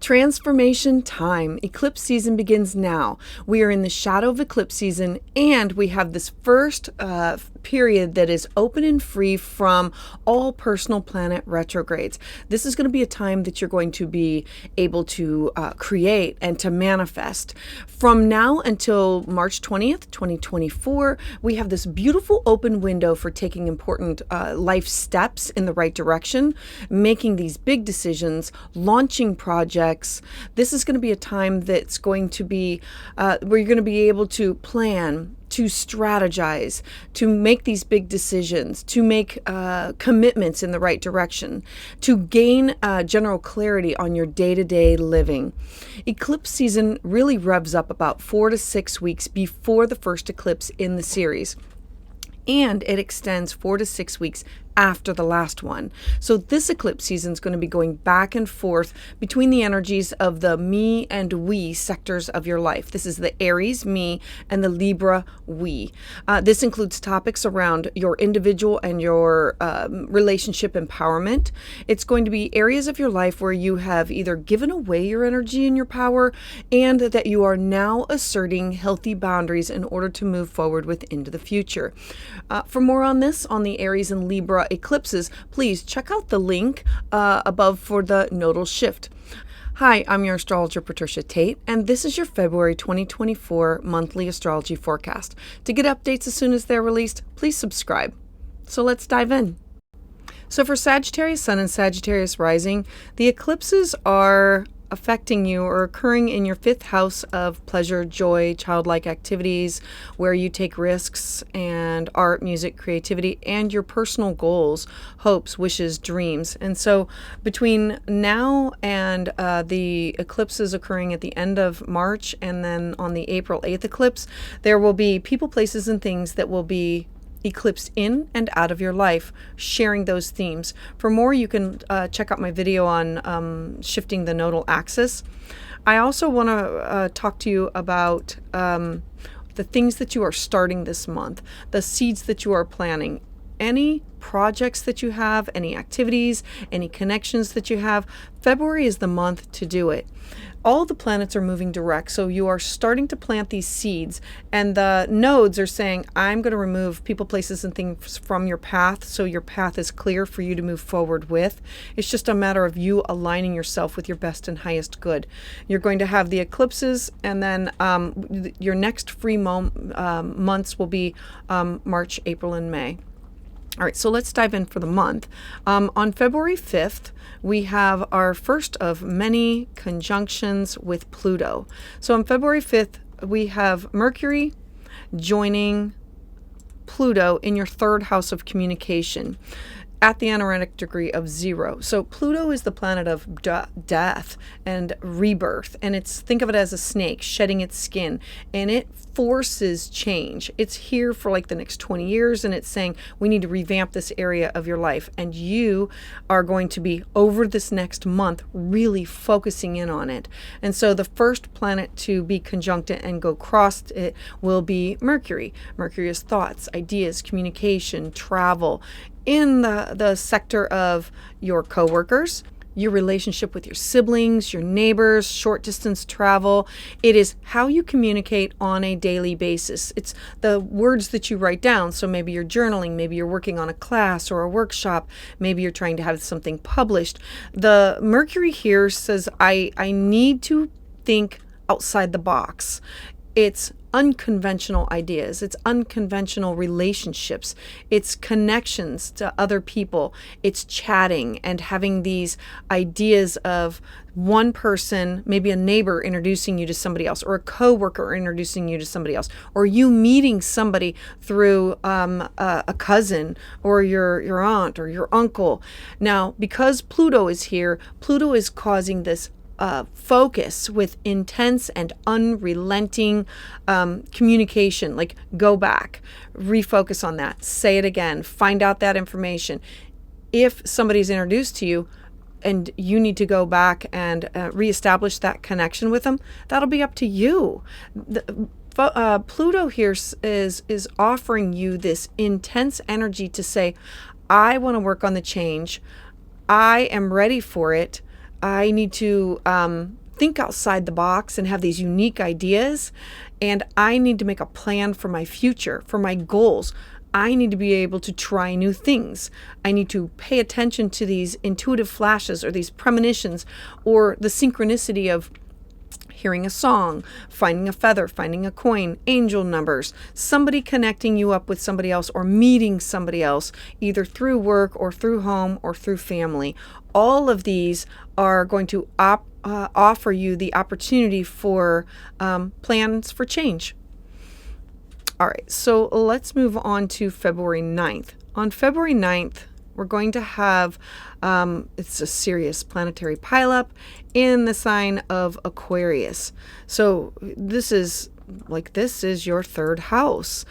Transformation time. Eclipse season begins now. We are in the shadow of eclipse season, and we have this first period that is open and free from all personal planet retrogrades. This is going to be a time that you're going to be able to create and to manifest. From now until March 20th, 2024, we have this beautiful open window for taking important life steps in the right direction, making these big decisions, launching projects. This is going to be a time that's going to be where you're going to be able to plan, to strategize, to make these big decisions, to make commitments in the right direction, to gain general clarity on your day-to-day living. Eclipse season really revs up about 4 to 6 weeks before the first eclipse in the series, and it extends 4 to 6 weeks after the last one. So this eclipse season is going to be going back and forth between the energies of the me and we sectors of your life. This is the Aries me and the Libra we. This includes topics around your individual and your relationship empowerment. It's going to be areas of your life where you have either given away your energy and your power, and that you are now asserting healthy boundaries in order to move forward with into the future. For more on this, on the Aries and Libra eclipses, please check out the link above for the nodal shift. Hi, I'm your astrologer, Patricia Tate, and this is your February 2024 monthly astrology forecast. To get updates as soon as they're released, please subscribe. So let's dive in. So for Sagittarius Sun and Sagittarius Rising, the eclipses are affecting you or occurring in your 5th house of pleasure, joy, childlike activities, where you take risks, and art, music, creativity, and your personal goals, hopes, wishes, dreams. And so between now and the eclipses occurring at the end of March, and then on the April 8th eclipse, there will be people, places, and things that will be eclipsed in and out of your life, sharing those themes. For more, you can check out my video on shifting the nodal axis. I also want to talk to you about the things that you are starting this month, the seeds that you are planting. Any projects that you have, any activities, any connections that you have, February is the month to do it. All the planets are moving direct, so you are starting to plant these seeds, and the nodes are saying, I'm going to remove people, places, and things from your path, so your path is clear for you to move forward with. It's just a matter of you aligning yourself with your best and highest good. You're going to have the eclipses, and then your next free months will be March, April, and May. All right, so let's dive in for the month. On February 5th, we have our first of many conjunctions with Pluto. So on February 5th, we have Mercury joining Pluto in your 3rd house of communication at the anaretic degree of 0. So Pluto is the planet of death and rebirth, and think of it as a snake shedding its skin, and it forces change. It's here for like the next 20 years, and it's saying we need to revamp this area of your life, and you are going to be, over this next month, really focusing in on it. And so the first planet to be conjunct it and go crossed it will be Mercury. Mercury is thoughts, ideas, communication, travel, in the sector of your coworkers, your relationship with your siblings, your neighbors, short distance travel. It is how you communicate on a daily basis. It's the words that you write down. So maybe you're journaling, maybe you're working on a class or a workshop, maybe you're trying to have something published. The Mercury here says, I need to think outside the box. It's unconventional ideas, it's unconventional relationships, it's connections to other people, it's chatting and having these ideas of one person, maybe a neighbor, introducing you to somebody else, or a coworker introducing you to somebody else, or you meeting somebody through a cousin or your aunt or your uncle. Now, because Pluto is here, Pluto is causing this focus with intense and unrelenting communication. Like, go back, refocus on that, say it again, find out that information. If somebody's introduced to you and you need to go back and reestablish that connection with them, that'll be up to you. Pluto here is offering you this intense energy to say, I want to work on the change. I am ready for it. I need to think outside the box and have these unique ideas. And I need to make a plan for my future, for my goals. I need to be able to try new things. I need to pay attention to these intuitive flashes or these premonitions or the synchronicity of hearing a song, finding a feather, finding a coin, angel numbers, somebody connecting you up with somebody else or meeting somebody else, either through work or through home or through family. All of these are going to offer you the opportunity for plans for change. All right, so let's move on to February 9th. On February 9th, we're going to have, it's a serious planetary pileup in the sign of Aquarius. So this is your third house.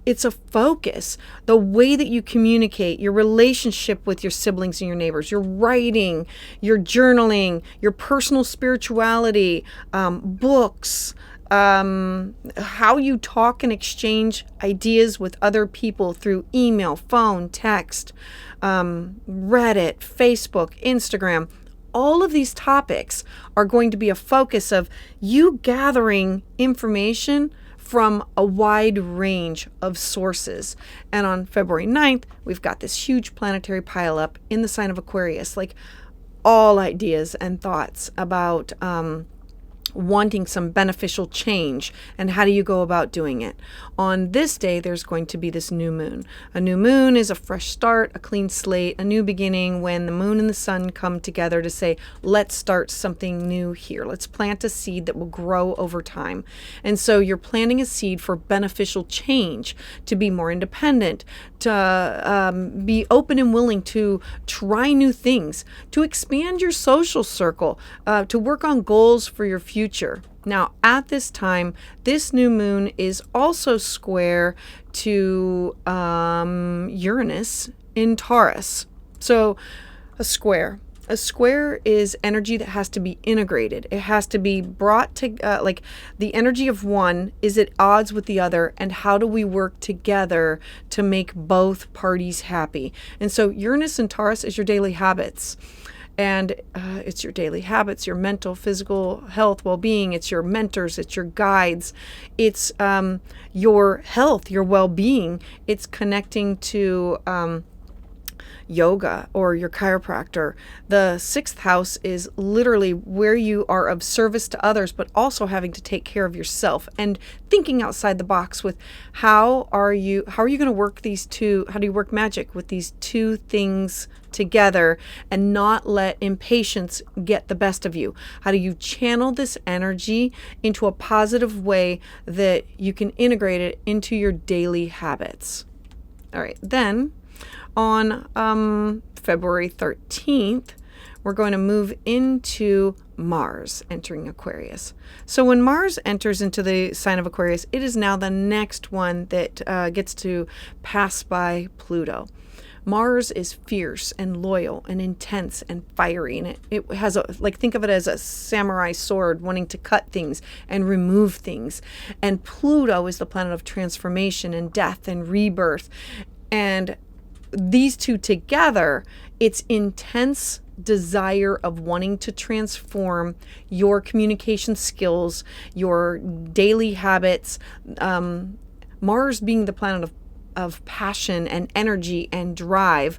It's a focus. The way that you communicate, your relationship with your siblings and your neighbors, your writing, your journaling, your personal spirituality, books, how you talk and exchange ideas with other people through email, phone, text, Reddit, Facebook, Instagram. All of these topics are going to be a focus of you gathering information from a wide range of sources. And on February 9th, we've got this huge planetary pileup in the sign of Aquarius, like all ideas and thoughts about wanting some beneficial change, and how do you go about doing it. On this day, there's going to be this new moon. A new moon is a fresh start, a clean slate, a new beginning, when the moon and the sun come together to say, let's start something new here. Let's plant a seed that will grow over time. And so you're planting a seed for beneficial change, to be more independent, to be open and willing to try new things, to expand your social circle, to work on goals for your future. Now, at this time, this new moon is also square to Uranus in Taurus. So a square is energy that has to be integrated. It has to be brought to, the energy of one is at odds with the other, and how do we work together to make both parties happy? And so Uranus and Taurus is your daily habits. And it's your daily habits, your mental, physical health, well-being. It's your mentors, it's your guides. It's your health, your well-being. It's connecting to yoga or your chiropractor. The sixth house is literally where you are of service to others, but also having to take care of yourself and thinking outside the box with how are you going to work these two, how do you work magic with these two things together and not let impatience get the best of you? How do you channel this energy into a positive way that you can integrate it into your daily habits? All right, then on February 13th, we're going to move into Mars entering Aquarius. So when Mars enters into the sign of Aquarius, it is now the next one that gets to pass by Pluto. Mars is fierce and loyal and intense and fiery, and it has think of it as a samurai sword wanting to cut things and remove things. And Pluto is the planet of transformation and death and rebirth. And these two together, it's intense desire of wanting to transform your communication skills, your daily habits. Mars being the planet of passion and energy and drive.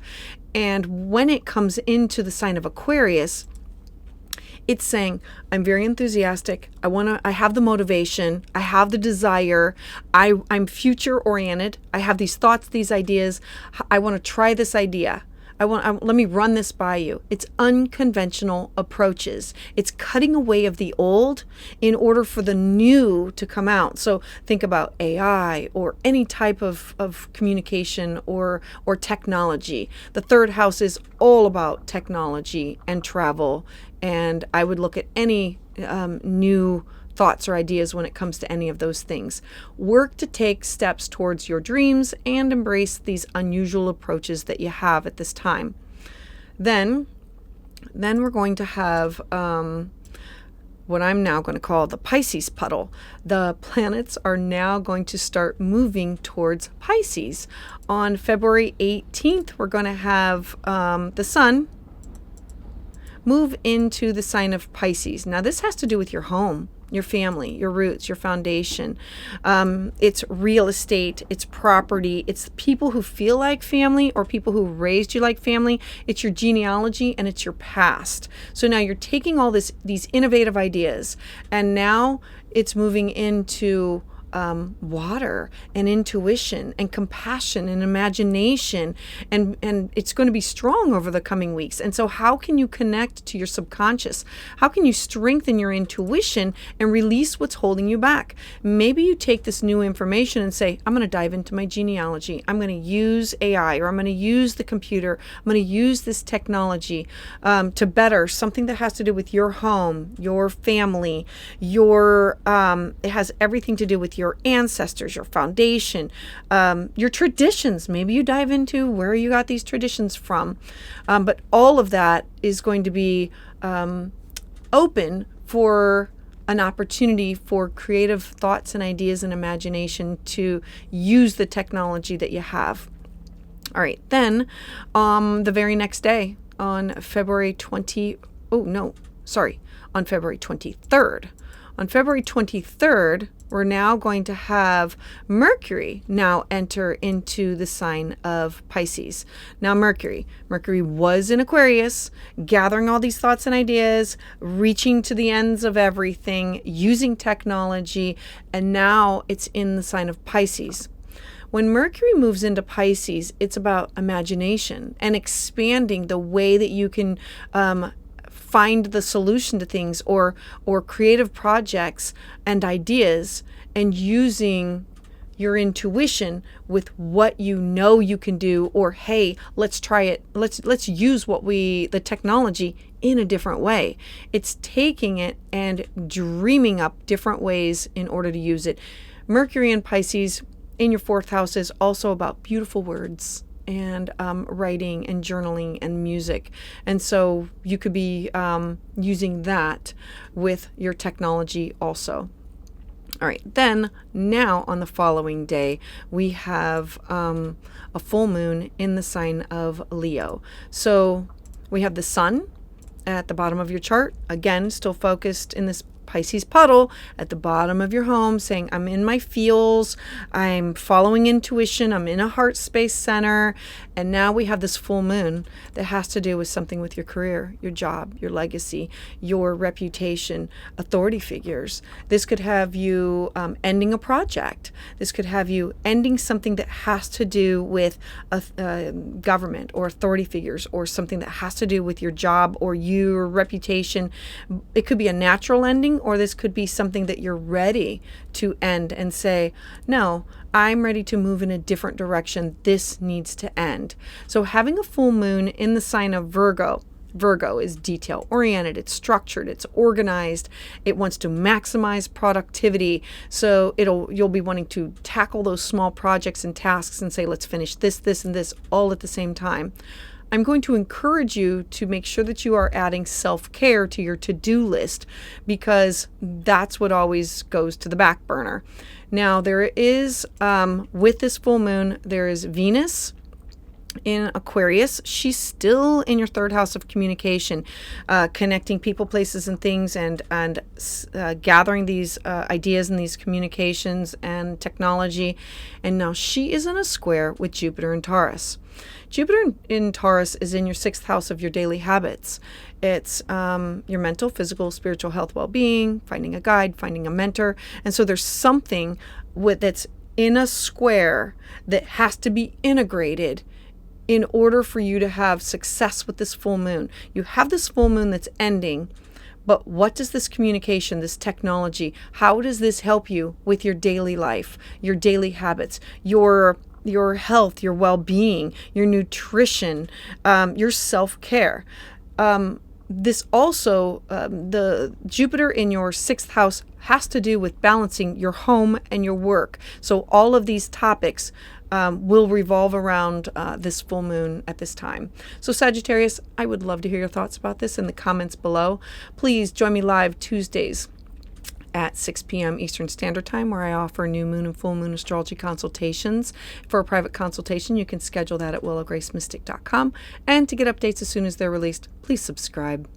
And when it comes into the sign of Aquarius, it's saying, I'm very enthusiastic. I have the motivation. I have the desire. I'm future oriented. I have these thoughts, these ideas. I want to try this idea. Let me run this by you. It's unconventional approaches. It's cutting away of the old in order for the new to come out. So think about AI or any type of communication or technology. The third house is all about technology and travel. And I would look at any new thoughts or ideas when it comes to any of those things. Work to take steps towards your dreams and embrace these unusual approaches that you have at this time. Then we're going to have what I'm now going to call the Pisces puddle. The planets are now going to start moving towards Pisces. On February 18th, we're going to have the sun move into the sign of Pisces. Now, this has to do with your home, your family, your roots, your foundation. It's real estate, it's property, it's people who feel like family or people who raised you like family. It's your genealogy and it's your past. So now you're taking all these innovative ideas, and now it's moving into water and intuition and compassion and imagination, and it's going to be strong over the coming weeks. And so how can you connect to your subconscious? How can you strengthen your intuition and release what's holding you back? Maybe you take this new information and say, I'm going to dive into my genealogy. I'm going to use AI, or I'm going to use the computer. I'm going to use this technology to better something that has to do with your home, your family, it has everything to do with your ancestors, your foundation, your traditions. Maybe you dive into where you got these traditions from. But all of that is going to be open for an opportunity for creative thoughts and ideas and imagination to use the technology that you have. All right, then the very next day, on February 23rd. On February 23rd, we're now going to have Mercury now enter into the sign of Pisces. Now, Mercury was in Aquarius, gathering all these thoughts and ideas, reaching to the ends of everything, using technology, and now it's in the sign of Pisces. When Mercury moves into Pisces, it's about imagination and expanding the way that you can find the solution to things, or creative projects and ideas, and using your intuition with what you know you can do, or hey, let's try it. Let's use the technology in a different way. It's taking it and dreaming up different ways in order to use it. Mercury in Pisces in your 4th house is also about beautiful words and writing and journaling and music. And so you could be using that with your technology also. All right, then now on the following day, we have a full moon in the sign of Leo. So we have the sun at the bottom of your chart, again, still focused in this Pisces puddle at the bottom of your home, saying, I'm in my feels, I'm following intuition, I'm in a heart space center. And now we have this full moon that has to do with something with your career, your job, your legacy, your reputation, authority figures. This could have you ending a project. This could have you ending something that has to do with government or authority figures, or something that has to do with your job or your reputation. It could be a natural ending, or this could be something that you're ready to end and say, no, I'm ready to move in a different direction. This needs to end. So having a full moon in the sign of Virgo. Virgo is detail oriented, it's structured, it's organized, it wants to maximize productivity. So you'll be wanting to tackle those small projects and tasks and say, let's finish this, and this all at the same time. I'm going to encourage you to make sure that you are adding self-care to your to-do list, because that's what always goes to the back burner. Now, there is, with this full moon, there is Venus in Aquarius. She's still in your 3rd house of communication, connecting people, places, and things, and gathering these ideas and these communications and technology. And now she is in a square with Jupiter in Taurus. Jupiter in Taurus is in your 6th house of your daily habits. It's your mental, physical, spiritual health, well-being, finding a guide, finding a mentor. And so there's something that's in a square that has to be integrated in order for you to have success with this full moon. You have this full moon that's ending, but what does this communication, this technology, how does this help you with your daily life, your daily habits, your health, your well-being, your nutrition, your self-care? This also, the Jupiter in your 6th house has to do with balancing your home and your work. So all of these topics will revolve around this full moon at this time. So Sagittarius, I would love to hear your thoughts about this in the comments below. Please join me live Tuesdays at 6 p.m. Eastern Standard Time, where I offer new moon and full moon astrology consultations. For a private consultation, you can schedule that at willowgracemystic.com. And to get updates as soon as they're released, please subscribe.